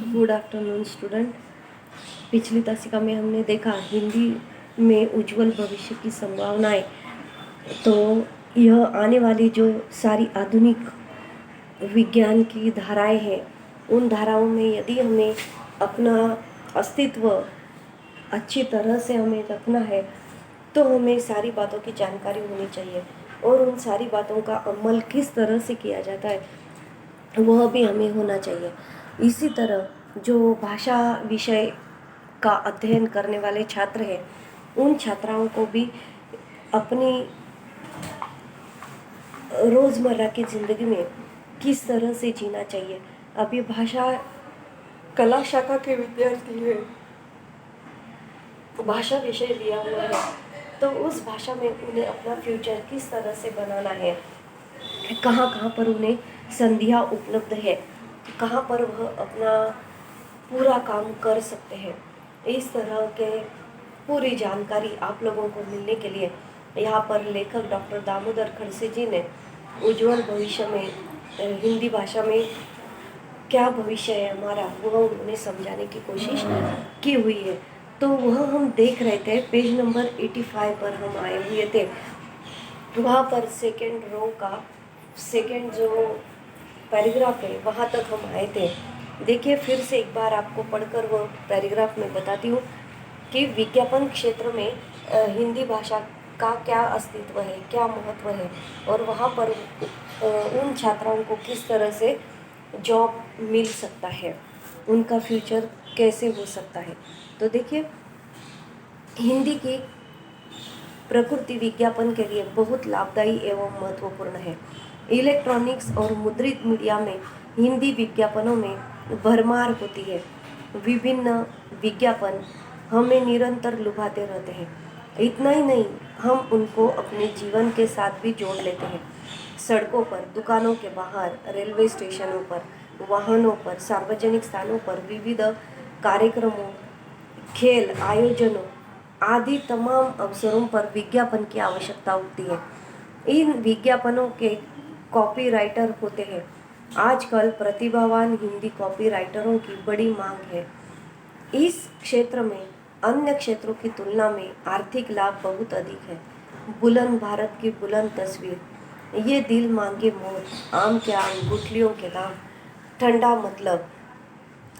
Good afternoon student. पिछली तासिका में हमने देखा हिंदी में उज्जवल भविष्य की संभावनाएं। तो यह आने वाली जो सारी आधुनिक विज्ञान की धाराएं हैं, उन धाराओं में यदि हमें अपना अस्तित्व अच्छी तरह से हमें रखना है तो हमें सारी बातों की जानकारी होनी चाहिए और उन सारी बातों का अमल किस तरह से किया जाता है वह भी हमें होना चाहिए। इसी तरह जो भाषा विषय का अध्ययन करने वाले छात्र हैं, उन छात्राओं को भी अपनी रोज़मर्रा की ज़िंदगी में किस तरह से जीना चाहिए। अभी भाषा कला शाखा के विद्यार्थी हैं, भाषा विषय लिया हुआ है, तो उस भाषा में उन्हें अपना फ्यूचर किस तरह से बनाना है, कहाँ कहाँ पर उन्हें संधियाँ उपलब्ध है, कहाँ पर वह अपना पूरा काम कर सकते हैं। इस तरह के पूरी जानकारी आप लोगों को मिलने के लिए यहाँ पर लेखक डॉक्टर दामोदर खड़से जी ने उज्जवल भविष्य में हिंदी भाषा में क्या भविष्य है हमारा, वह उन्होंने समझाने की कोशिश की हुई है। तो वह हम देख रहे थे, पेज नंबर 85 पर हम आए हुए थे। वहाँ पर सेकेंड रो का सेकेंड जो पैराग्राफ है वहाँ तक हम आए थे। देखिए, फिर से एक बार आपको पढ़कर वह पैराग्राफ में बताती हूँ कि विज्ञापन क्षेत्र में हिंदी भाषा का क्या अस्तित्व है, क्या महत्व है, और वहाँ पर उन छात्राओं को किस तरह से जॉब मिल सकता है, उनका फ्यूचर कैसे हो सकता है। तो देखिए, हिंदी की प्रकृति विज्ञापन के लिए बहुत लाभदायी एवं महत्वपूर्ण है। इलेक्ट्रॉनिक्स और मुद्रित मीडिया में हिंदी विज्ञापनों में भरमार होती है। विभिन्न विज्ञापन हमें निरंतर लुभाते रहते हैं। इतना ही नहीं, हम उनको अपने जीवन के साथ भी जोड़ लेते हैं। सड़कों पर, दुकानों के बाहर, रेलवे स्टेशनों पर, वाहनों पर, सार्वजनिक स्थानों पर, विविध कार्यक्रमों, खेल आयोजनों आदि तमाम अवसरों पर विज्ञापन की आवश्यकता होती है। इन विज्ञापनों के कॉपीराइटर होते हैं। आजकल प्रतिभावान हिंदी कॉपीराइटरों की बड़ी मांग है। इस क्षेत्र में अन्य क्षेत्रों की तुलना में आर्थिक लाभ बहुत अधिक है। बुलंद भारत की बुलंद तस्वीर, ये दिल मांगे मोर, आम के आम, गुठलियों के दाम, ठंडा मतलब,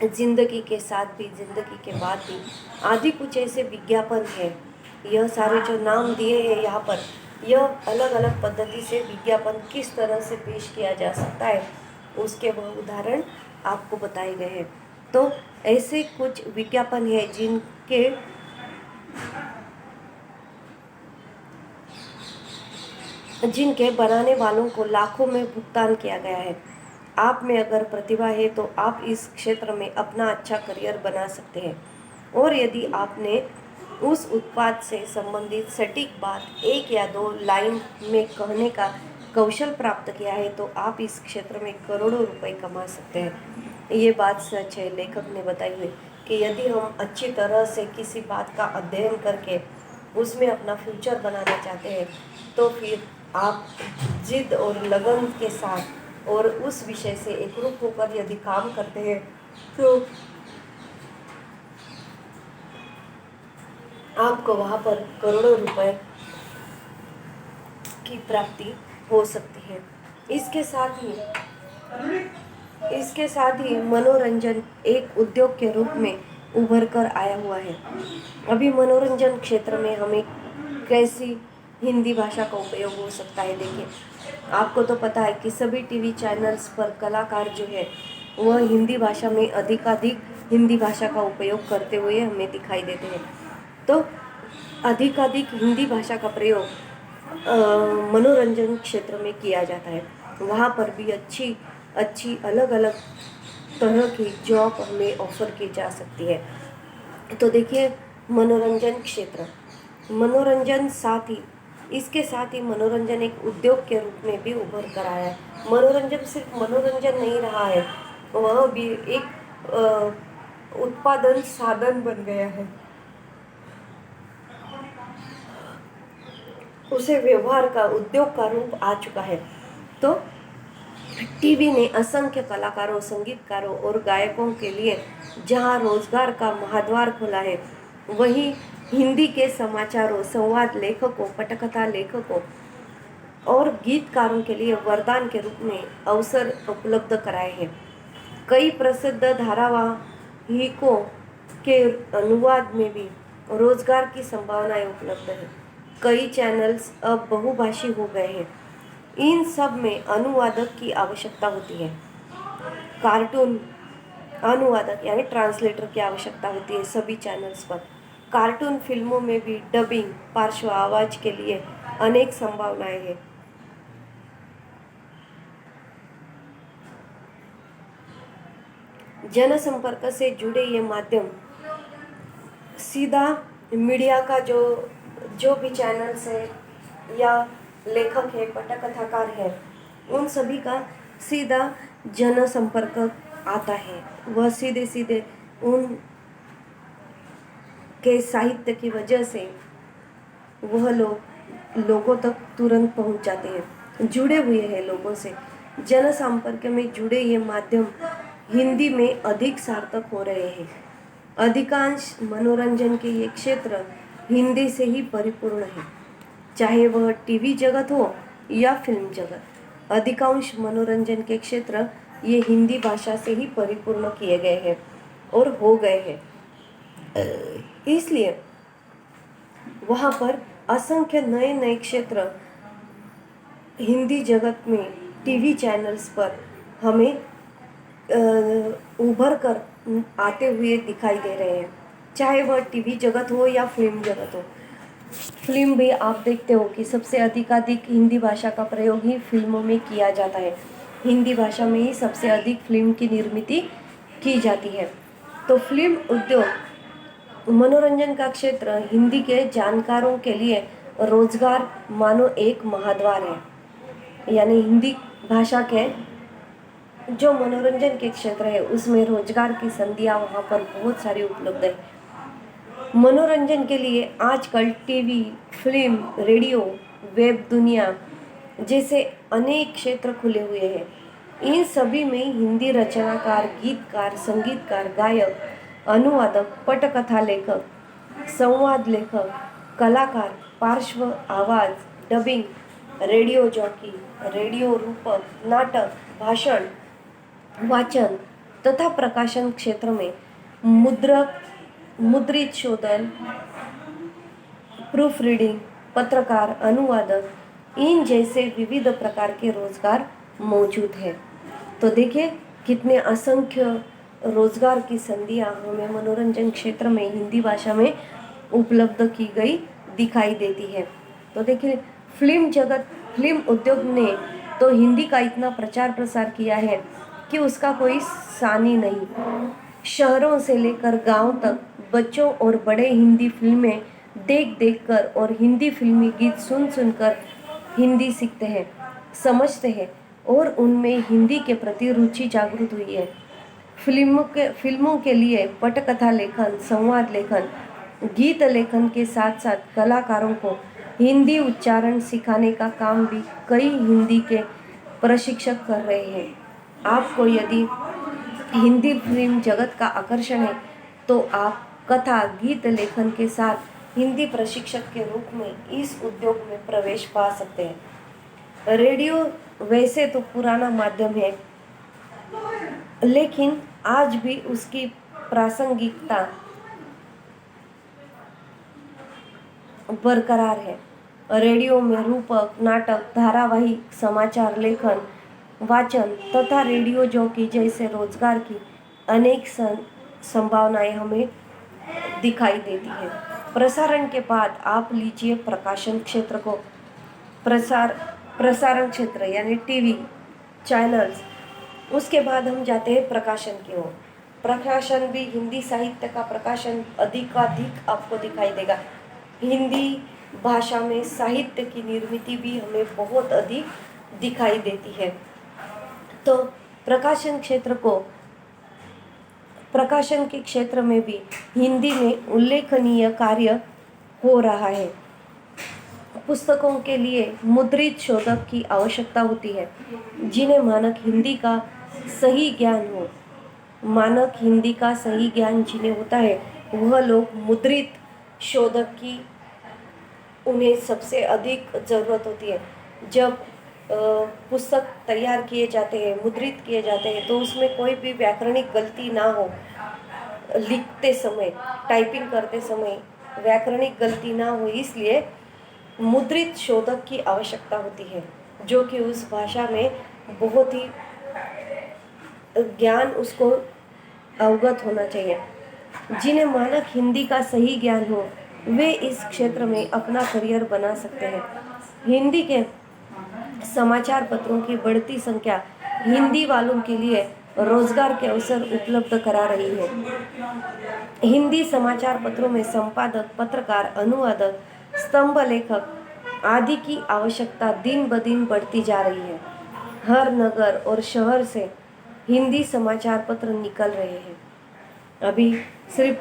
जिंदगी के साथ भी, जिंदगी के बाद भी, आदि कुछ ऐसे विज्ञापन है। यह सारे जो नाम दिए हैं यहाँ पर, यह अलग अलग पद्धति से विज्ञापन किस तरह से पेश किया जा सकता है, उसके वह उदाहरण आपको बताए गए हैं। तो ऐसे कुछ विज्ञापन है जिनके बनाने वालों को लाखों में भुगतान किया गया है। आप में अगर प्रतिभा है तो आप इस क्षेत्र में अपना अच्छा करियर बना सकते हैं, और यदि आपने उस उत्पाद से संबंधित सटीक बात एक या दो लाइन में कहने का कौशल प्राप्त किया है तो आप इस क्षेत्र में करोड़ों रुपए कमा सकते हैं। ये बात सच है, लेखक ने बताई हुई कि यदि हम अच्छी तरह से किसी बात का अध्ययन करके उसमें अपना फ्यूचर बनाना चाहते हैं तो फिर आप जिद और लगन के साथ और उस विषय से एकरूप होकर यदि काम करते हैं तो आपको वहाँ पर करोड़ों रुपए की प्राप्ति हो सकती है। इसके साथ ही मनोरंजन एक उद्योग के रूप में उभर कर आया हुआ है। अभी मनोरंजन क्षेत्र में हमें कैसी हिंदी भाषा का उपयोग हो सकता है। देखिए, आपको तो पता है कि सभी टीवी चैनल्स पर कलाकार जो है वह हिंदी भाषा में अधिकाधिक हिंदी भाषा का उपयोग करते हुए हमें दिखाई देते हैं। तो अधिकाधिक हिंदी भाषा का प्रयोग मनोरंजन क्षेत्र में किया जाता है। वहाँ पर भी अच्छी अलग अलग तरह की जॉब हमें ऑफर की जा सकती है। तो देखिए, मनोरंजन क्षेत्र, इसके साथ ही मनोरंजन एक उद्योग के रूप में भी उभर कर आया है। मनोरंजन सिर्फ मनोरंजन नहीं रहा है, वह भी एक उत्पादन साधन बन गया है। उसे व्यवहार का, उद्योग का रूप आ चुका है। तो टीवी ने असंख्य कलाकारों, संगीतकारों और गायकों के लिए जहां रोजगार का महाद्वार खुला है, वहीं हिंदी के समाचारों, संवाद लेखकों, पटकथा लेखकों और गीतकारों के लिए वरदान के रूप में अवसर उपलब्ध कराए हैं। कई प्रसिद्ध धारावाहिकों के अनुवाद में भी रोजगार की संभावनाएं उपलब्ध हैं। कई चैनल्स अब बहुभाषी हो गए हैं। इन सब में अनुवादक की आवश्यकता होती है। कार्टून अनुवादक यानी ट्रांसलेटर की आवश्यकता होती है सभी चैनल्स पर। कार्टून फिल्मों में भी डबिंग, पार्श्व आवाज के लिए अनेक संभावनाएं हैं। जनसंपर्क से जुड़े ये माध्यम सीधा मीडिया का जो भी चैनल्स है या लेखक है, पटकथाकार है, उन सभी का सीधा जनसंपर्क आता है। वह सीधे सीधे उन के साहित्य की वजह से वह लोगों तक तुरंत पहुंच जाते हैं, जुड़े हुए हैं लोगों से। जनसंपर्क में जुड़े ये माध्यम हिंदी में अधिक सार्थक हो रहे हैं। अधिकांश मनोरंजन के ये क्षेत्र हिंदी से ही परिपूर्ण है, चाहे वह टीवी जगत हो या फिल्म जगत। अधिकांश मनोरंजन के क्षेत्र ये हिंदी भाषा से ही परिपूर्ण किए गए हैं और हो गए हैं। इसलिए वहाँ पर असंख्य नए नए क्षेत्र हिंदी जगत में टीवी चैनल्स पर हमें उभर कर आते हुए दिखाई दे रहे हैं, चाहे वह टीवी जगत हो या फिल्म जगत हो। फिल्म भी आप देखते हो कि सबसे अधिक हिंदी भाषा का प्रयोग ही फिल्मों में किया जाता है। हिंदी भाषा में ही सबसे अधिक फिल्म की निर्मित की जाती है। तो फिल्म उद्योग, मनोरंजन का क्षेत्र हिंदी के जानकारों के लिए रोजगार मानो एक महाद्वार है। यानी हिंदी भाषा के जो मनोरंजन के क्षेत्र है उसमें रोजगार की संधियाँ वहाँ पर बहुत सारी उपलब्ध है। मनोरंजन के लिए आजकल टीवी, फिल्म, रेडियो, वेब दुनिया जैसे अनेक क्षेत्र खुले हुए हैं। इन सभी में हिंदी रचनाकार, गीतकार, संगीतकार, गायक, अनुवादक, पटकथा लेखक, संवाद लेखक, कलाकार, पार्श्व आवाज, डबिंग, रेडियो जॉकी, रेडियो रूपक, नाटक, भाषण, वाचन तथा प्रकाशन क्षेत्र में मुद्रित शोधन, प्रूफ रीडिंग, पत्रकार, अनुवादक, इन जैसे विविध प्रकार के रोजगार मौजूद है। तो देखिए कितने असंख्य रोजगार की संधियाँ हमें मनोरंजन क्षेत्र में हिंदी भाषा में उपलब्ध की गई दिखाई देती है। तो देखिए फिल्म उद्योग ने तो हिंदी का इतना प्रचार प्रसार किया है कि उसका कोई सानी नहीं। शहरों से लेकर गांव तक बच्चों और बड़े हिंदी फिल्में देख कर और हिंदी फिल्मी गीत सुन सुनकर हिंदी सीखते हैं, समझते हैं और उनमें हिंदी के प्रति रुचि जागृत हुई है। फिल्मों के लिए पटकथा लेखन, संवाद लेखन, गीत लेखन के साथ साथ कलाकारों को हिंदी उच्चारण सिखाने का काम भी कई हिंदी के प्रशिक्षक कर रहे हैं। आपको यदि हिंदी फिल्म जगत का आकर्षण है तो आप कथा, गीत लेखन के साथ हिंदी प्रशिक्षक के रूप में इस उद्योग में प्रवेश पा सकते हैं। रेडियो वैसे तो पुराना माध्यम है, लेकिन आज भी उसकी प्रासंगिकता बरकरार है। रेडियो में रूपक, नाटक, धारावाहिक, समाचार लेखन, वाचन तथा रेडियो जॉकी जैसे रोजगार की अनेक संभावनाएं हमें दिखाई देती है। प्रसारण के बाद आप लीजिए प्रकाशन क्षेत्र को, प्रसारण क्षेत्र यानी टीवी चैनल्स। उसके बाद हम जाते हैं प्रकाशन की ओर। प्रकाशन भी हिंदी साहित्य का प्रकाशन अधिकाधिक आपको दिखाई देगा। हिंदी भाषा में साहित्य की निर्मित भी हमें बहुत अधिक दिखाई देती है। तो प्रकाशन के क्षेत्र में भी हिंदी में उल्लेखनीय कार्य हो रहा है। पुस्तकों के लिए मुद्रित शोधक की आवश्यकता होती है, जिन्हें मानक हिंदी का सही ज्ञान हो। मानक हिंदी का सही ज्ञान जिन्हें होता है वह लोग मुद्रित शोधक की उन्हें सबसे अधिक ज़रूरत होती है। जब पुस्तक तैयार किए जाते हैं, मुद्रित किए जाते हैं, तो उसमें कोई भी व्याकरणिक गलती ना हो, लिखते समय, टाइपिंग करते समय व्याकरणिक गलती ना हो, इसलिए मुद्रित शोधक की आवश्यकता होती है, जो कि उस भाषा में बहुत ही ज्ञान उसको अवगत होना चाहिए। जिन्हें मानक हिंदी का सही ज्ञान हो वे इस क्षेत्र में अपना करियर बना सकते हैं। हिंदी के समाचार पत्रों की बढ़ती संख्या हिंदी वालों के लिए रोजगार के अवसर उपलब्ध करा रही है। हिंदी समाचार पत्रों में संपादक, पत्रकार, अनुवादक, स्तंभ लेखक आदि की आवश्यकता दिन ब दिन बढ़ती जा रही है। हर नगर और शहर से हिंदी समाचार पत्र निकल रहे हैं। अभी सिर्फ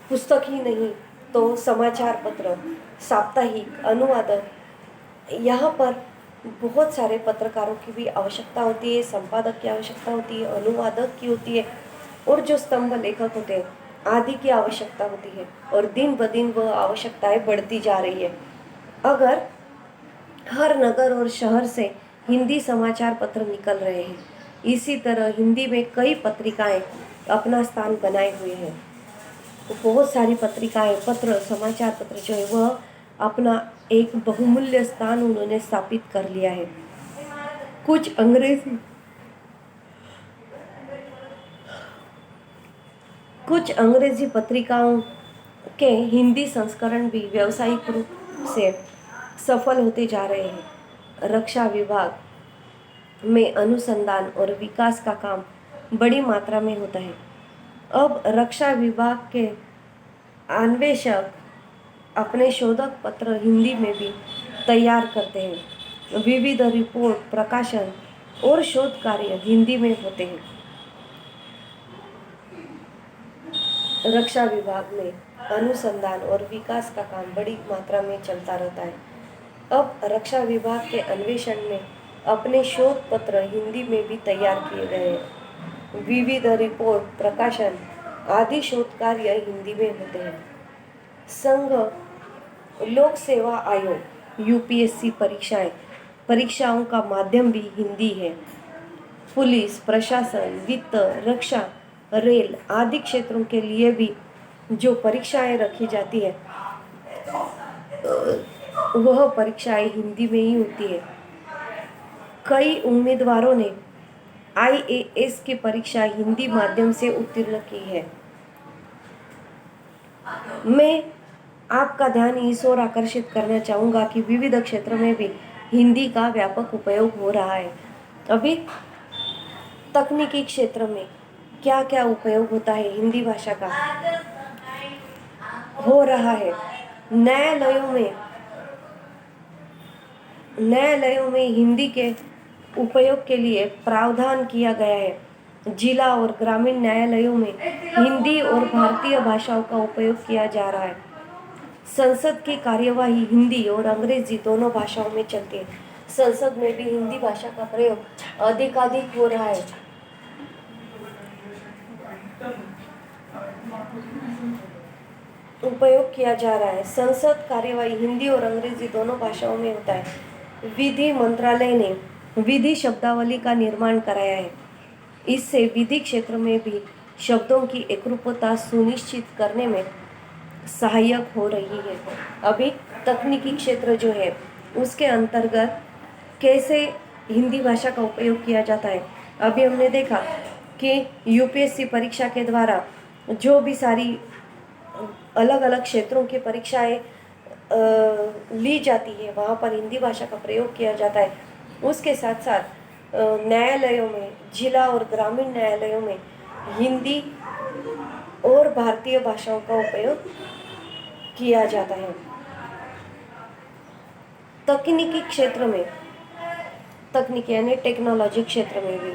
पुस्तक ही नहीं तो समाचार पत्र, साप्ताहिक, अनुवादक, यहाँ पर बहुत सारे पत्रकारों की भी आवश्यकता होती है, संपादक की आवश्यकता होती है, अनुवादक की होती है, और जो स्तंभ लेखक होते हैं आदि की आवश्यकता होती है, और दिन ब दिन वह आवश्यकताएं बढ़ती जा रही है। अगर हर नगर और शहर से हिंदी समाचार पत्र निकल रहे हैं, इसी तरह हिंदी में कई पत्रिकाएं अपना स्थान बनाए हुए हैं। तो बहुत सारी पत्रिकाएं, पत्र, समाचार पत्र जो है वह अपना एक बहुमूल्य स्थान उन्होंने स्थापित कर लिया है। कुछ अंग्रेजी पत्रिकाओं के हिंदी संस्करण भी व्यावसायिक रूप से सफल होते जा रहे हैं। रक्षा विभाग में अनुसंधान और विकास का काम बड़ी मात्रा में होता है। अब रक्षा विभाग के अन्वेषक अपने शोधक पत्र हिंदी में भी तैयार करते हैं। विविध रिपोर्ट, प्रकाशन और शोध कार्य हिंदी में होते हैं। रक्षा विभाग में अनुसंधान और विकास का काम बड़ी मात्रा में चलता रहता है। अब रक्षा विभाग के अन्वेषण में अपने शोध पत्र हिंदी में भी तैयार किए गए हैं। विविध रिपोर्ट, प्रकाशन आदि शोध कार्य हिंदी में होते हैं। संघ लोक सेवा आयोग यूपीएससी परीक्षाओं का माध्यम भी हिंदी है। पुलिस, प्रशासन, वित्त, रक्षा, रेल आदि क्षेत्रों के लिए भी जो परीक्षाएं रखी जाती है वह परीक्षाएं हिंदी में ही होती है। कई उम्मीदवारों ने आईएएस की परीक्षा हिंदी माध्यम से उत्तीर्ण की है। मैं आपका ध्यान इस ओर आकर्षित करना चाहूँगा कि विविध क्षेत्रों में भी हिंदी का व्यापक उपयोग हो रहा है। अभी तकनीकी क्षेत्र में क्या क्या उपयोग होता है हिंदी भाषा का हो रहा है। न्यायालयों में हिंदी के उपयोग के लिए प्रावधान किया गया है। जिला और ग्रामीण न्यायालयों में हिंदी और भारतीय भाषाओं का उपयोग किया जा रहा है। संसद की कार्यवाही हिंदी और अंग्रेजी दोनों भाषाओं में चलती है। संसद में भी हिंदी भाषा का प्रयोग अधिकाधिक हो रहा है। उपयोग किया जा रहा है। संसद कार्यवाही हिंदी और अंग्रेजी दोनों भाषाओं में होता है। विधि मंत्रालय ने विधि शब्दावली का निर्माण कराया है। इससे विधि क्षेत्र में भी शब्दों की एकरूपता सुनिश्चित करने में सहायक हो रही है। अभी तकनीकी क्षेत्र जो है उसके अंतर्गत कैसे हिंदी भाषा का उपयोग किया जाता है। अभी हमने देखा कि यूपीएससी परीक्षा के द्वारा जो भी सारी अलग अलग क्षेत्रों की परीक्षाएं ली जाती है वहाँ पर हिंदी भाषा का प्रयोग किया जाता है। उसके साथ साथ न्यायालयों में, जिला और ग्रामीण न्यायालयों में हिंदी और भारतीय भाषाओं का उपयोग किया जाता है। तकनीकी क्षेत्र में, तकनीकी यानी टेक्नोलॉजी क्षेत्र में भी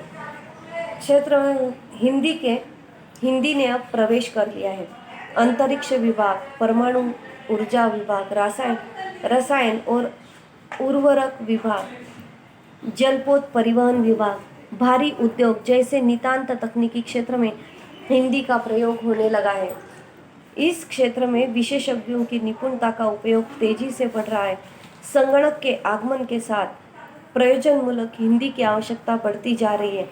हिंदी ने अब प्रवेश कर लिया है। अंतरिक्ष विभाग, परमाणु ऊर्जा विभाग, रसायन और उर्वरक विभाग, जलपोत परिवहन विभाग, भारी उद्योग जैसे नितांत तकनीकी क्षेत्र में हिंदी का प्रयोग होने लगा है। इस क्षेत्र में विशेषज्ञों की निपुणता का उपयोग तेजी से बढ़ रहा है। संगणक के आगमन के साथ प्रयोजनमूलक हिंदी की आवश्यकता बढ़ती जा रही है।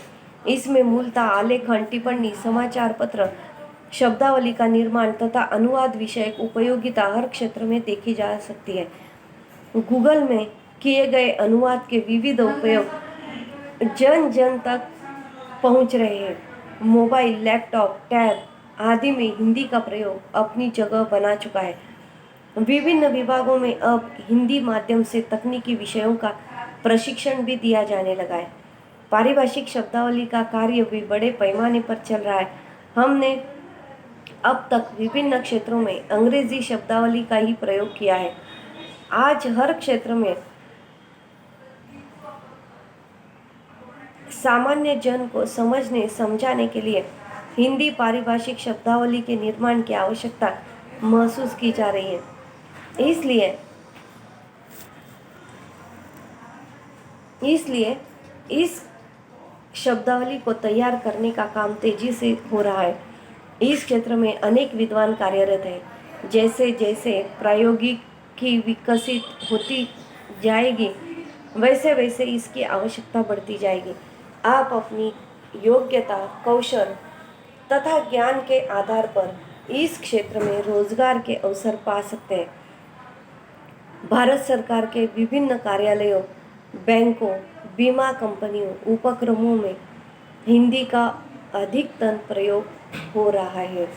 इसमें मूलतः आलेखन, टिप्पणी, समाचार पत्र, शब्दावली का निर्माण तथा अनुवाद विषयक उपयोगिता हर क्षेत्र में देखी जा सकती है। गूगल में किए गए अनुवाद के विविध उपयोग जन जन तक पहुंच रहे हैं। मोबाइल, लैपटॉप, टैब आदि में हिंदी का प्रयोग अपनी जगह बना चुका है। विभिन्न विभागों में अब हिंदी माध्यम से तकनीकी विषयों का प्रशिक्षण भी दिया जाने लगा है। पारिभाषिक शब्दावली का कार्य भी बड़े पैमाने पर चल रहा है। हमने अब तक विभिन्न क्षेत्रों में अंग्रेजी शब्दावली का ही प्रयोग किया है। आज हर क्षेत्र में सामान्य जन को समझने समझाने के लिए हिंदी पारिभाषिक शब्दावली के निर्माण की आवश्यकता महसूस की जा रही है। इसलिए इस शब्दावली को तैयार करने का काम तेजी से हो रहा है। इस क्षेत्र में अनेक विद्वान कार्यरत हैं। जैसे जैसे प्रौद्योगिकी विकसित होती जाएगी वैसे वैसे इसकी आवश्यकता बढ़ती जाएगी। आप अपनी योग्यता, कौशल तथा ज्ञान के आधार पर इस क्षेत्र में रोजगार के अवसर पा सकते हैं। भारत सरकार के विभिन्न कार्यालयों, बैंकों, बीमा कंपनियों, उपक्रमों में हिंदी का अधिकतम प्रयोग हो रहा है।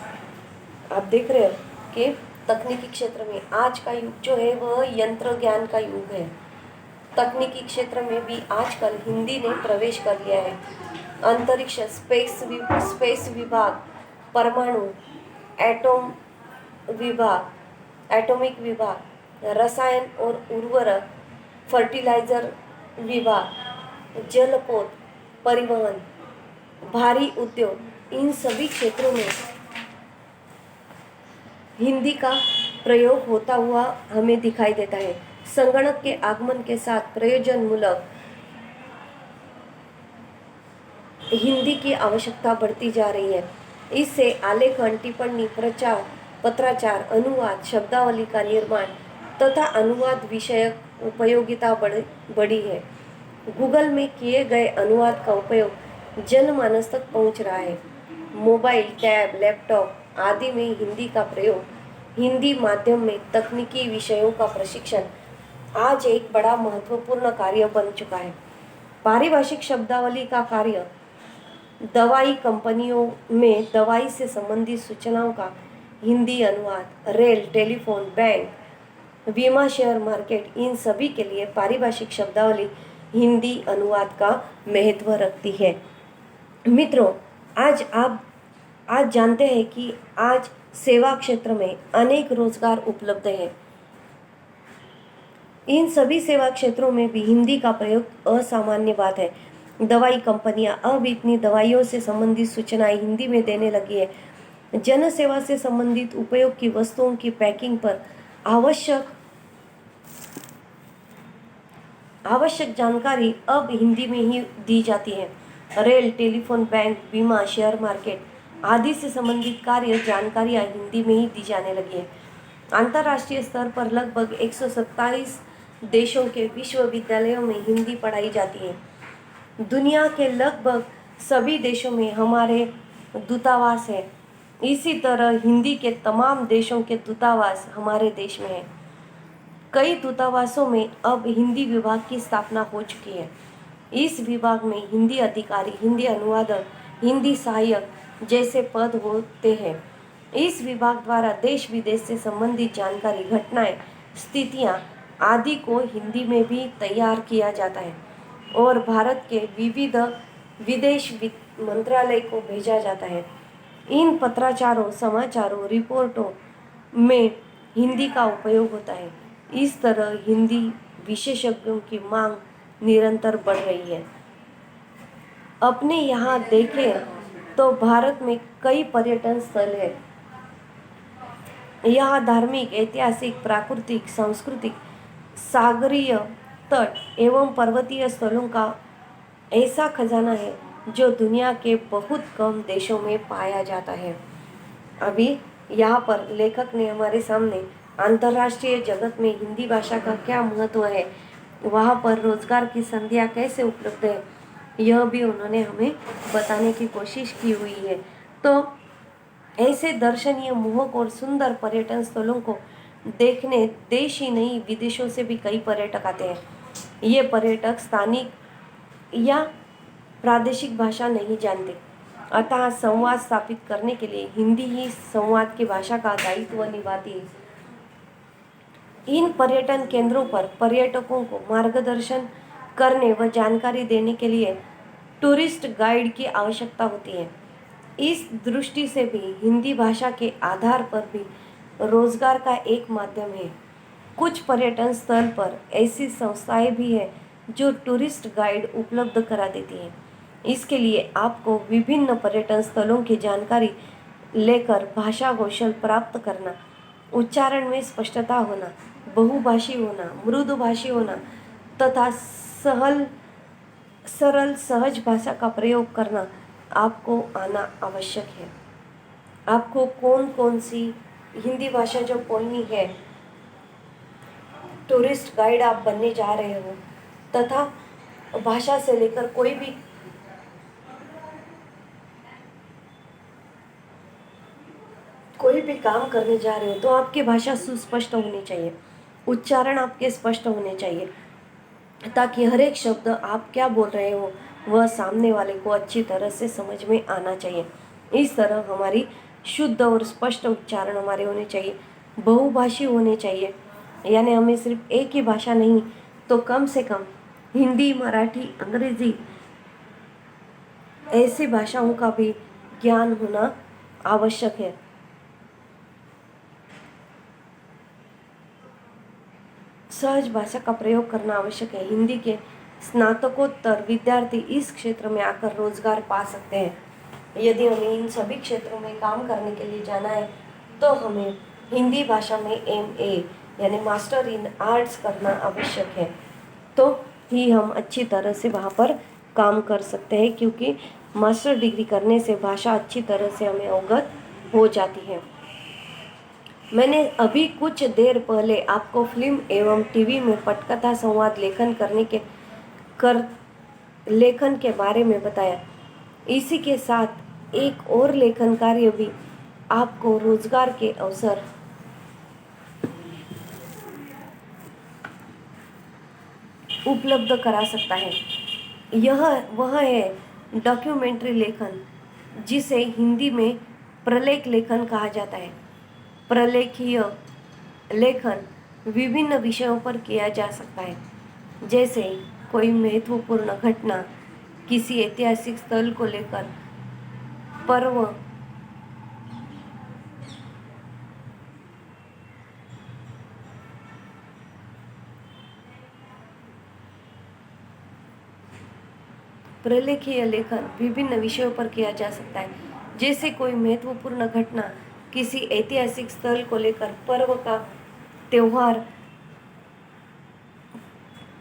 आप देख रहे हो कि तकनीकी क्षेत्र में आज का युग जो है वह यंत्र ज्ञान का युग है। तकनीकी क्षेत्र में भी आजकल हिंदी ने प्रवेश कर लिया है। अंतरिक्ष, स्पेस विभाग, परमाणु, एटॉमिक विभाग, रसायन और उर्वरक, फर्टिलाइजर विभाग, जलपोत, परिवहन, भारी उद्योग, इन सभी क्षेत्रों में हिंदी का प्रयोग होता हुआ हमें दिखाई देता है। संगणक के आगमन के साथ प्रयोजनमूलक हिंदी की आवश्यकता बढ़ती जा रही है। इससे आलेखन, टिप्पणी, प्रचार, पत्राचार, अनुवाद, शब्दावली का निर्माण तथा अनुवाद विषयक उपयोगिता बढ़ी है। गूगल में किए गए अनुवाद का उपयोग जनमानस तक पहुंच रहा है। मोबाइल, टैब, लैपटॉप आदि में हिंदी का प्रयोग, हिंदी माध्यम में तकनीकी विषयों का प्रशिक्षण आज एक बड़ा महत्वपूर्ण कार्य बन चुका है। पारिभाषिक शब्दावली का कार्य दवाई कंपनियों में दवाई से संबंधित सूचनाओं का हिंदी अनुवाद, रेल, टेलीफोन, बैंक, बीमा, शेयर मार्केट, इन सभी के लिए पारिभाषिक शब्दावली हिंदी अनुवाद का महत्व रखती है। मित्रों, आज जानते हैं कि आज सेवा क्षेत्र में अनेक रोजगार उपलब्ध हैं। इन सभी सेवा क्षेत्रों में भी हिंदी का प्रयोग असामान्य बात है। दवाई कंपनियां अब इतनी दवाइयों से संबंधित सूचनाएं हिंदी में देने लगी है। जन सेवा से संबंधित उपयोग की वस्तुओं की पैकिंग पर आवश्यक जानकारी अब हिंदी में ही दी जाती है। रेल, टेलीफोन, बैंक, बीमा, शेयर मार्केट आदि से संबंधित कार्य जानकारियां हिंदी में ही दी जाने लगी है। अंतर्राष्ट्रीय स्तर पर लगभग 127 देशों के विश्वविद्यालयों में हिंदी पढ़ाई जाती है। दुनिया के लगभग सभी देशों में हमारे दूतावास है। इसी तरह हिंदी के तमाम देशों के दूतावास हमारे देश में है। कई दूतावासों में अब हिंदी विभाग की स्थापना हो चुकी है। इस विभाग में हिंदी अधिकारी, हिंदी अनुवादक, हिंदी सहायक जैसे पद होते हैं। इस विभाग द्वारा देश विदेश से संबंधित जानकारी, घटनाएं, स्थितियां आदि को हिंदी में भी तैयार किया जाता है और भारत के विविध विदेश मंत्रालय को भेजा जाता है। इन पत्राचारों, समाचारों, रिपोर्टों में हिंदी का उपयोग होता है। इस तरह हिंदी विशेषज्ञों की मांग निरंतर बढ़ रही है। अपने यहाँ देखें तो भारत में कई पर्यटन स्थल हैं। यहाँ धार्मिक, ऐतिहासिक, प्राकृतिक, सांस्कृतिक, सागरीय तट एवं पर्वतीय स्थलों का ऐसा खजाना है जो दुनिया के बहुत कम देशों में पाया जाता है। अभी यहाँ पर लेखक ने हमारे सामने अंतर्राष्ट्रीय जगत में हिंदी भाषा का क्या महत्व है, वहाँ पर रोजगार की संधियाँ कैसे उपलब्ध है, यह भी उन्होंने हमें बताने की कोशिश की हुई है। तो ऐसे दर्शनीय मोहक और सुंदर पर्यटन स्थलों को देखने देश ही नहीं विदेशों से भी कई पर्यटक आते हैं। ये पर्यटक स्थानिक या प्रादेशिक भाषा नहीं जानते, अतः संवाद स्थापित करने के लिए हिंदी ही संवाद की भाषा का दायित्व निभाती है। इन पर्यटन केंद्रों पर पर्यटकों को मार्गदर्शन करने व जानकारी देने के लिए टूरिस्ट गाइड की आवश्यकता होती है। इस दृष्टि से भी हिंदी भाषा के आधार पर भी रोजगार का एक माध्यम है। कुछ पर्यटन स्थल पर ऐसी संस्थाएं भी हैं जो टूरिस्ट गाइड उपलब्ध करा देती हैं। इसके लिए आपको विभिन्न पर्यटन स्थलों की जानकारी लेकर भाषा कौशल प्राप्त करना, उच्चारण में स्पष्टता होना, बहुभाषी होना, मृदुभाषी होना तथा सरल सहज भाषा का प्रयोग करना आपको आना आवश्यक है। आपको कौन कौन सी हिंदी भाषा जो बोलनी है, टूरिस्ट गाइड आप बनने जा रहे हो तथा भाषा से लेकर कोई भी काम करने जा रहे हो तो आपकी भाषा सुस्पष्ट होनी चाहिए, उच्चारण आपके स्पष्ट होने चाहिए, ताकि हर एक शब्द आप क्या बोल रहे हो वह सामने वाले को अच्छी तरह से समझ में आना चाहिए। इस तरह हमारी शुद्ध और स्पष्ट उच्चारण हमारे होने चाहिए, बहुभाषी होने चाहिए, यानी हमें सिर्फ एक ही भाषा नहीं तो कम से कम हिंदी, मराठी, अंग्रेजी ऐसी भाषाओं का भी ज्ञान होना आवश्यक है। सहज भाषा का प्रयोग करना आवश्यक है। हिंदी के स्नातकोत्तर विद्यार्थी इस क्षेत्र में आकर रोजगार पा सकते हैं। यदि हमें इन सभी क्षेत्रों में काम करने के लिए जाना है तो हमें हिंदी भाषा में MA यानी मास्टर इन आर्ट्स करना आवश्यक है, तो ही हम अच्छी तरह से वहाँ पर काम कर सकते हैं, क्योंकि मास्टर डिग्री करने से भाषा अच्छी तरह से हमें अवगत हो जाती है। मैंने अभी कुछ देर पहले आपको फिल्म एवं टीवी में पटकथा संवाद लेखन के बारे में बताया। इसी के साथ एक और लेखन कार्य भी आपको रोजगार के अवसर उपलब्ध करा सकता है। यह वह है डॉक्यूमेंट्री लेखन, जिसे हिंदी में प्रलेख लेखन कहा जाता है। प्रलेखीय लेखन विभिन्न विषयों पर किया जा सकता है, जैसे कोई महत्वपूर्ण घटना, किसी ऐतिहासिक स्थल को लेकर पर्व, प्रलेखीय लेखन विभिन्न विषयों पर किया जा सकता है, जैसे कोई महत्वपूर्ण घटना, किसी ऐतिहासिक स्थल को लेकर पर्व का त्योहार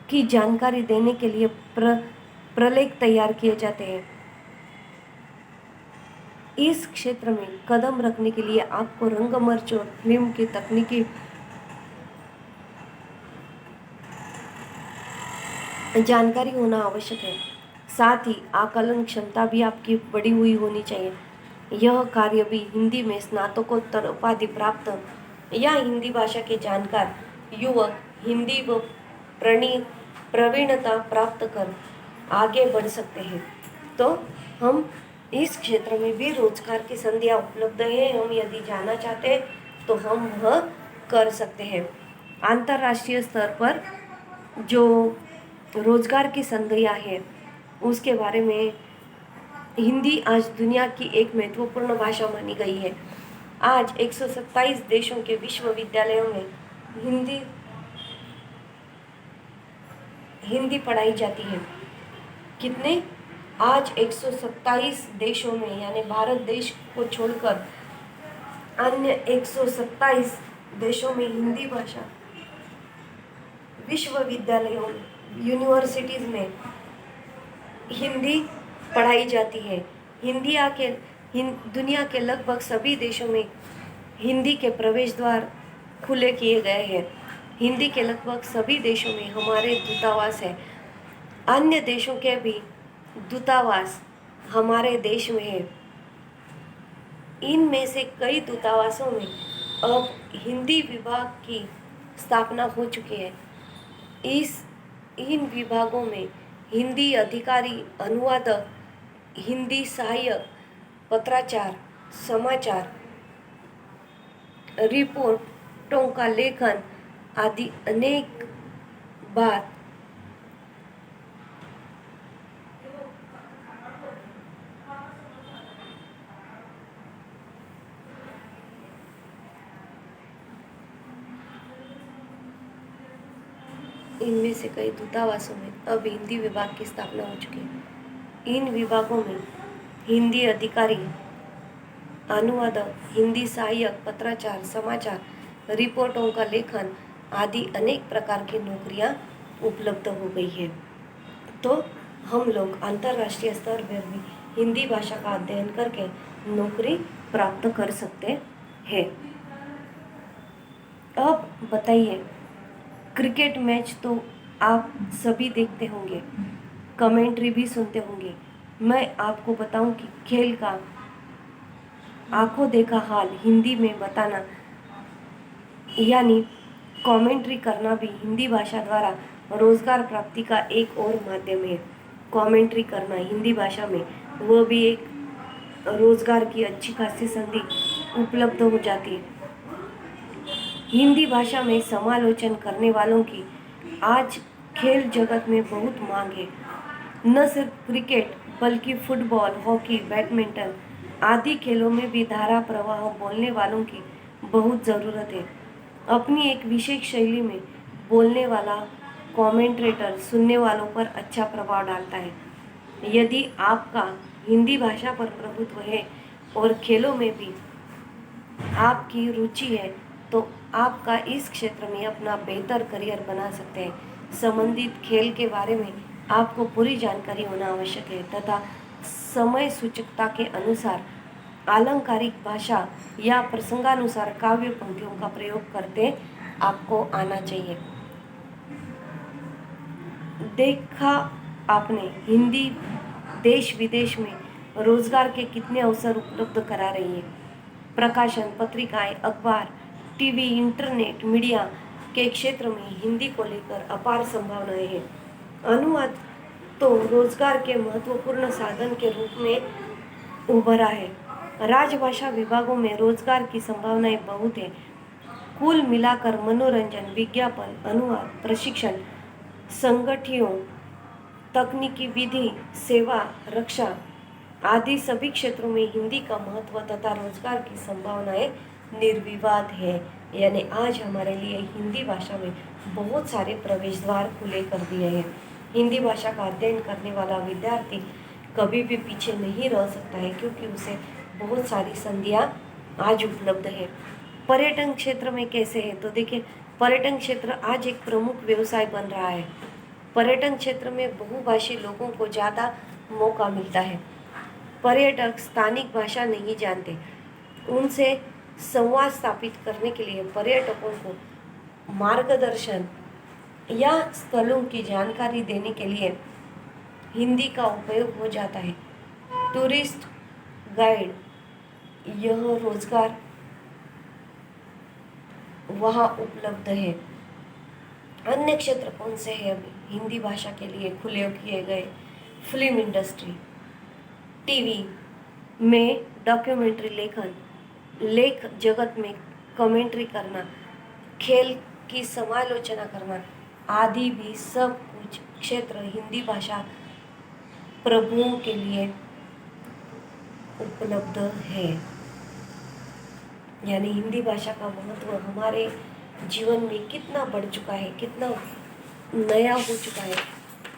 की जानकारी देने के लिए प्रलेख तैयार किए जाते हैं। इस क्षेत्र में कदम रखने के लिए आपको रंगमंच और फिल्म की तकनीकी जानकारी होना आवश्यक है। साथ ही आकलन क्षमता भी आपकी बढ़ी हुई होनी चाहिए। यह कार्य भी हिंदी में स्नातकोत्तर उपाधि प्राप्त या हिंदी भाषा के जानकार युवक हिंदी व प्रवीणता प्राप्त कर आगे बढ़ सकते हैं। तो हम इस क्षेत्र में भी रोजगार की संधियाँ उपलब्ध है। हम यदि जाना चाहते हैं तो हम वह कर सकते हैं। अंतर्राष्ट्रीय स्तर पर जो रोजगार की संधियाँ हैं उसके बारे में हिंदी आज दुनिया की एक महत्वपूर्ण भाषा मानी गई है। आज 127 देशों के विश्वविद्यालयों में हिंदी पढ़ाई जाती है। कितने? आज 127 देशों में, यानी भारत देश को छोड़कर अन्य 127 देशों में हिंदी भाषा विश्वविद्यालयों, यूनिवर्सिटीज़ में हिंदी पढ़ाई जाती है। दुनिया के लगभग सभी देशों में हिंदी के प्रवेश द्वार खुले किए गए हैं। हिंदी के लगभग सभी देशों में हमारे दूतावास है। अन्य देशों के भी दूतावास हमारे देश में है। इनमें से कई दूतावासों में अब हिंदी विभाग की स्थापना हो चुकी है। इन विभागों में हिंदी अधिकारी, अनुवादक, हिंदी सहायक, पत्राचार, समाचार, रिपोर्टों का लेखन आदि अनेक बात इनमें से कई दूतावासों में अब हिंदी विभाग की स्थापना हो चुकी है। इन विभागों में हिंदी अधिकारी, अनुवादक, हिंदी सहायक, पत्राचार, समाचार, रिपोर्टों का लेखन आदि अनेक प्रकार की नौकरियां उपलब्ध हो गई है। तो हम लोग अंतर्राष्ट्रीय स्तर पर भी हिंदी भाषा का अध्ययन करके नौकरी प्राप्त कर सकते हैं। अब बताइए, क्रिकेट मैच तो आप सभी देखते होंगे, कमेंट्री भी सुनते होंगे। मैं आपको बताऊं कि खेल का आंखों देखा हाल हिंदी में बताना यानी कमेंट्री करना भी हिंदी भाषा द्वारा रोजगार प्राप्ति का एक और माध्यम है। कमेंट्री करना हिंदी भाषा में वह भी एक रोजगार की अच्छी खासी संधि उपलब्ध हो जाती है। हिंदी भाषा में समालोचन करने वालों की आज खेल जगत में बहुत मांग है। न सिर्फ क्रिकेट बल्कि फुटबॉल, हॉकी, बैडमिंटन आदि खेलों में भी धारा प्रवाह बोलने वालों की बहुत ज़रूरत है। अपनी एक विशेष शैली में बोलने वाला कमेंटेटर सुनने वालों पर अच्छा प्रभाव डालता है। यदि आपका हिंदी भाषा पर प्रभुत्व है और खेलों में भी आपकी रुचि है तो आपका इस क्षेत्र में अपना बेहतर करियर बना सकते हैं। संबंधित खेल के बारे में आपको पूरी जानकारी होना आवश्यक है तथा समय सूचकता के अनुसार आलंकारिक भाषा या प्रसंगानुसार काव्य पंक्तियों का प्रयोग करते आपको आना चाहिए। देखा आपने हिंदी देश विदेश में रोजगार के कितने अवसर उपलब्ध करा रही है। प्रकाशन, पत्रिकाएं, अखबार, टीवी, इंटरनेट मीडिया के क्षेत्र में हिंदी को लेकर अपार संभावनाएं हैं। अनुवाद तो रोजगार के महत्वपूर्ण साधन के रूप में उभरा है। राजभाषा विभागों में रोजगार की संभावनाएं बहुत है। कुल मिलाकर मनोरंजन, विज्ञापन, अनुवाद, प्रशिक्षण, संगठियों, तकनीकी विधि, सेवा, रक्षा आदि सभी क्षेत्रों में हिंदी का महत्व तथा रोजगार की संभावनाएं निर्विवाद है। यानी आज हमारे लिए हिंदी भाषा में बहुत सारे प्रवेश द्वार खुले कर दिए हैं। हिंदी भाषा का अध्ययन करने वाला विद्यार्थी कभी भी पीछे नहीं रह सकता है क्योंकि उसे बहुत सारी संधियाँ आज उपलब्ध है। पर्यटन क्षेत्र में कैसे है तो देखिए, पर्यटन क्षेत्र आज एक प्रमुख व्यवसाय बन रहा है। पर्यटन क्षेत्र में बहुभाषी लोगों को ज़्यादा मौका मिलता है। पर्यटक स्थानिक भाषा नहीं जानते, उनसे संवाद स्थापित करने के लिए पर्यटकों को मार्गदर्शन या स्थलों की जानकारी देने के लिए हिंदी का उपयोग हो जाता है। टूरिस्ट गाइड, यह रोजगार वहाँ उपलब्ध है। अन्य क्षेत्र कौन से हैं अभी हिंदी भाषा के लिए खुले किए गए? फिल्म इंडस्ट्री, टीवी में डॉक्यूमेंट्री लेखन, लेख जगत में कमेंट्री करना, खेल की समालोचना करना आदि भी सब कुछ क्षेत्र हिंदी भाषा प्रभुओं के लिए उपलब्ध है। यानी हिंदी भाषा का महत्व हमारे जीवन में कितना बढ़ चुका है, कितना नया हो चुका है,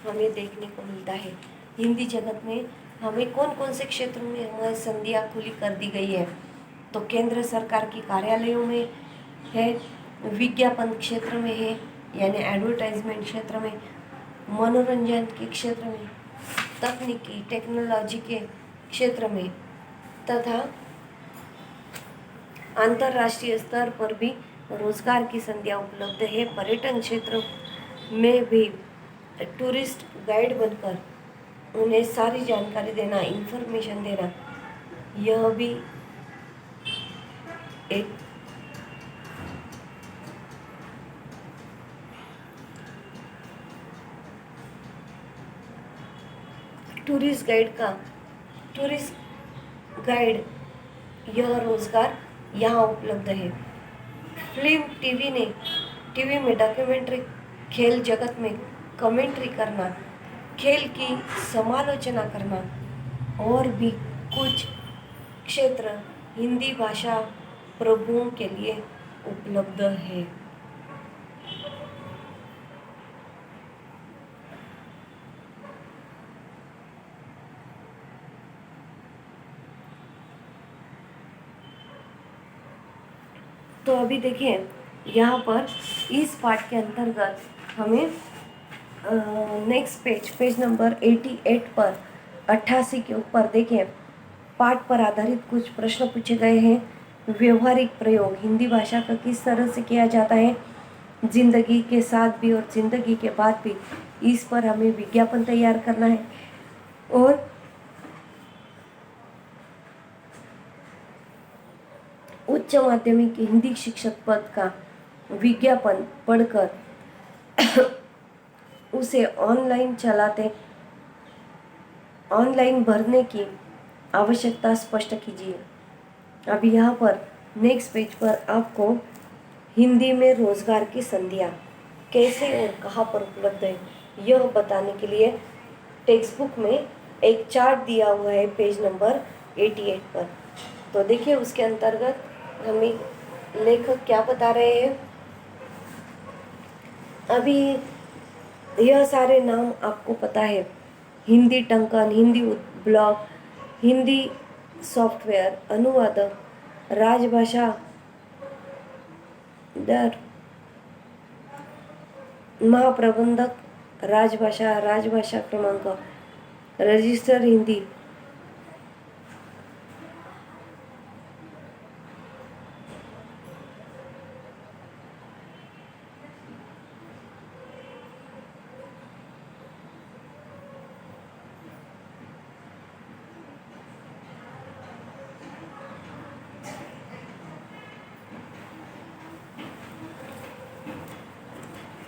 हमें देखने को मिलता है। हिंदी जगत में हमें कौन कौन से क्षेत्रों में हमारी संधियाँ खुली कर दी गई है तो केंद्र सरकार की कार्यालयों में है, विज्ञापन क्षेत्र में है यानी एडवर्टाइजमेंट क्षेत्र में, मनोरंजन के क्षेत्र में, तकनीकी टेक्नोलॉजी के क्षेत्र में तथा अंतर्राष्ट्रीय स्तर पर भी रोजगार की संधियाँ उपलब्ध है। पर्यटन क्षेत्र में भी टूरिस्ट गाइड बनकर उन्हें सारी जानकारी देना, इंफॉर्मेशन देना, यह भी एक टूरिस्ट गाइड यह रोजगार यहाँ उपलब्ध है। फिल्म टीवी में डॉक्यूमेंट्री, खेल जगत में कमेंट्री करना, खेल की समालोचना करना और भी कुछ क्षेत्र हिंदी भाषा प्रभुओं के लिए उपलब्ध है। तो अभी देखिए यहाँ पर इस पार्ट के अंतर्गत हमें नेक्स्ट पेज नंबर 88 पर 88 के ऊपर देखिए पाठ पर आधारित कुछ प्रश्न पूछे गए हैं। व्यवहारिक प्रयोग हिंदी भाषा का किस तरह से किया जाता है, जिंदगी के साथ भी और जिंदगी के बाद भी, इस पर हमें विज्ञापन तैयार करना है। और उच्च माध्यमिक हिंदी शिक्षक पद का विज्ञापन पढ़कर उसे ऑनलाइन भरने की आवश्यकता स्पष्ट कीजिए। अभी यहाँ पर नेक्स्ट पेज पर आपको हिंदी में रोजगार की संधियाँ कैसे और कहाँ पर उपलब्ध है यह बताने के लिए टेक्स्ट बुक में एक चार्ट दिया हुआ है पेज नंबर 88 पर। तो देखिए उसके अंतर्गत हमें लेखक क्या बता रहे हैं। अभी यह सारे नाम आपको पता है, हिंदी टंकन, हिंदी ब्लॉग, हिंदी सॉफ्टवेयर, अनुवादक, राजभाषा दर, महाप्रबंधक, राजभाषा क्रमांक, रजिस्टर हिंदी,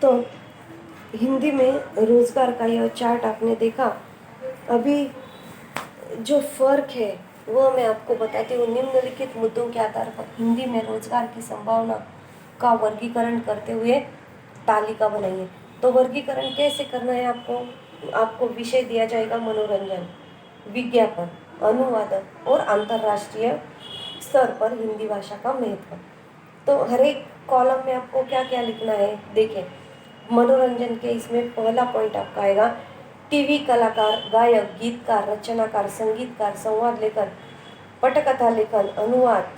तो हिंदी में रोजगार का यह चार्ट आपने देखा। अभी जो फर्क है वह मैं आपको बताती हूँ। निम्नलिखित मुद्दों के आधार पर हिंदी में रोजगार की संभावना का वर्गीकरण करते हुए तालिका बनाइए। तो वर्गीकरण कैसे करना है आपको विषय दिया जाएगा मनोरंजन, विज्ञापन, अनुवादक और अंतर्राष्ट्रीय स्तर पर हिंदी भाषा का महत्व। तो हर एक कॉलम में आपको क्या क्या लिखना है देखिए। मनोरंजन के इसमें पहला पॉइंट आपका आएगा टीवी कलाकार, गायक, गीतकार, रचनाकार, संगीतकार, संवाद लेखन, पटकथा लेखन, अनुवाद,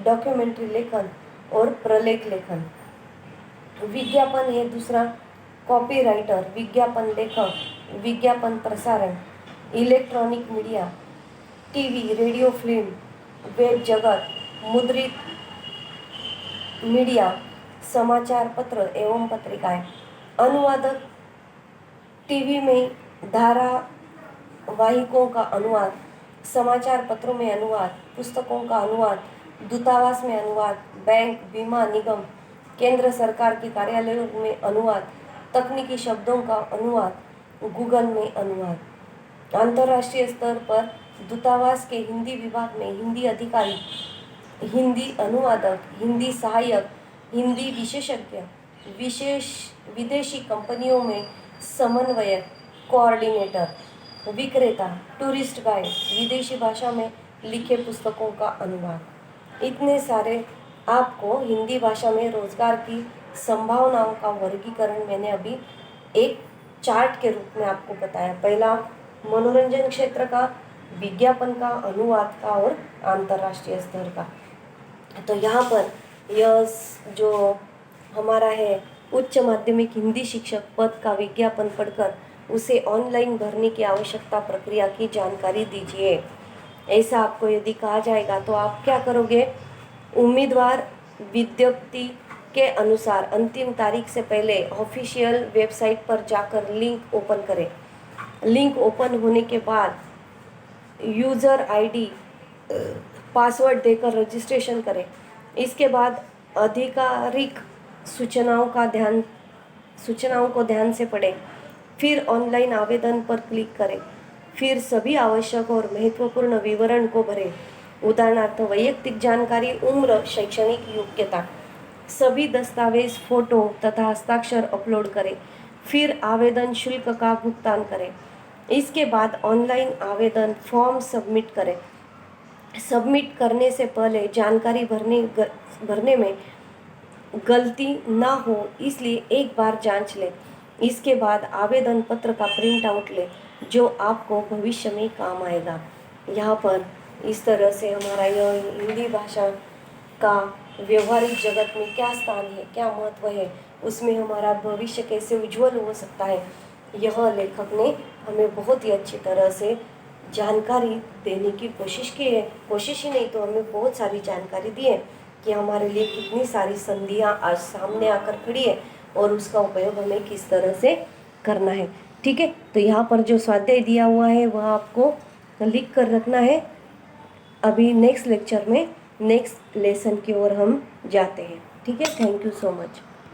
डॉक्यूमेंट्री लेखन और प्रलेख लेखन। विज्ञापन है दूसरा, कॉपीराइटर, विज्ञापन लेखक, विज्ञापन प्रसारण, electronic media, TV, radio, film, web जगत, मुद्रित मीडिया, समाचार पत्र एवं पत्रिकाएं। अनुवादक टीवी में धारावाहिकों का अनुवाद, समाचार पत्रों में अनुवाद, पुस्तकों का अनुवाद, दूतावास में अनुवाद, बैंक, बीमा निगम, केंद्र सरकार के कार्यालयों में अनुवाद, तकनीकी शब्दों का अनुवाद, गूगल में अनुवाद। अंतर्राष्ट्रीय स्तर पर दूतावास के हिंदी विभाग में हिंदी अधिकारी, हिंदी अनुवादक, हिंदी सहायक, हिंदी विशेषज्ञ, विदेशी कंपनियों में समन्वयक, कोऑर्डिनेटर, विक्रेता, टूरिस्ट गाइड, विदेशी भाषा में लिखे पुस्तकों का अनुवाद। इतने सारे आपको हिंदी भाषा में रोजगार की संभावनाओं का वर्गीकरण मैंने अभी एक चार्ट के रूप में आपको बताया। पहला मनोरंजन क्षेत्र का, विज्ञापन का, अनुवाद का और अंतर्राष्ट्रीय स्तर का। तो यहाँ पर यह जो हमारा है उच्च माध्यमिक हिंदी शिक्षक पद का विज्ञापन पढ़कर उसे ऑनलाइन भरने की आवश्यकता प्रक्रिया की जानकारी दीजिए। ऐसा आपको यदि कहा जाएगा तो आप क्या करोगे? उम्मीदवार विज्ञप्ति के अनुसार अंतिम तारीख से पहले ऑफिशियल वेबसाइट पर जाकर लिंक ओपन करें। लिंक ओपन होने के बाद यूज़र आईडी पासवर्ड देकर रजिस्ट्रेशन करें। इसके बाद आधिकारिक सूचनाओं को ध्यान से पढ़ें। फिर ऑनलाइन आवेदन पर क्लिक करें। फिर सभी आवश्यक और महत्वपूर्ण विवरण को भरें। उदाहरणार्थ वैयक्तिक जानकारी, उम्र, शैक्षणिक योग्यता। सभी दस्तावेज, फोटो तथा हस्ताक्षर अपलोड करें। फिर आवेदन शुल्क का भुगतान करें। इसके बाद ऑनलाइन आवेदन फॉर्म सबमिट करें। सबमिट करने से पहले जानकारी भरने में गलती ना हो इसलिए एक बार जांच लें। इसके बाद आवेदन पत्र का प्रिंट आउट लें जो आपको भविष्य में काम आएगा। यहाँ पर इस तरह से हमारा यह हिंदी भाषा का व्यवहारिक जगत में क्या स्थान है, क्या महत्व है, उसमें हमारा भविष्य कैसे उज्जवल हो सकता है, यह लेखक ने हमें बहुत ही अच्छी तरह से जानकारी देने की कोशिश की है। कोशिश ही नहीं तो हमें बहुत सारी जानकारी दी है कि हमारे लिए कितनी सारी संधियाँ आज सामने आकर खड़ी है और उसका उपयोग हमें किस तरह से करना है। ठीक है, तो यहाँ पर जो स्वाध्याय दिया हुआ है वह आपको लिख कर रखना है। अभी नेक्स्ट लेक्चर में नेक्स्ट लेसन की ओर हम जाते हैं। ठीक है, थैंक यू सो मच।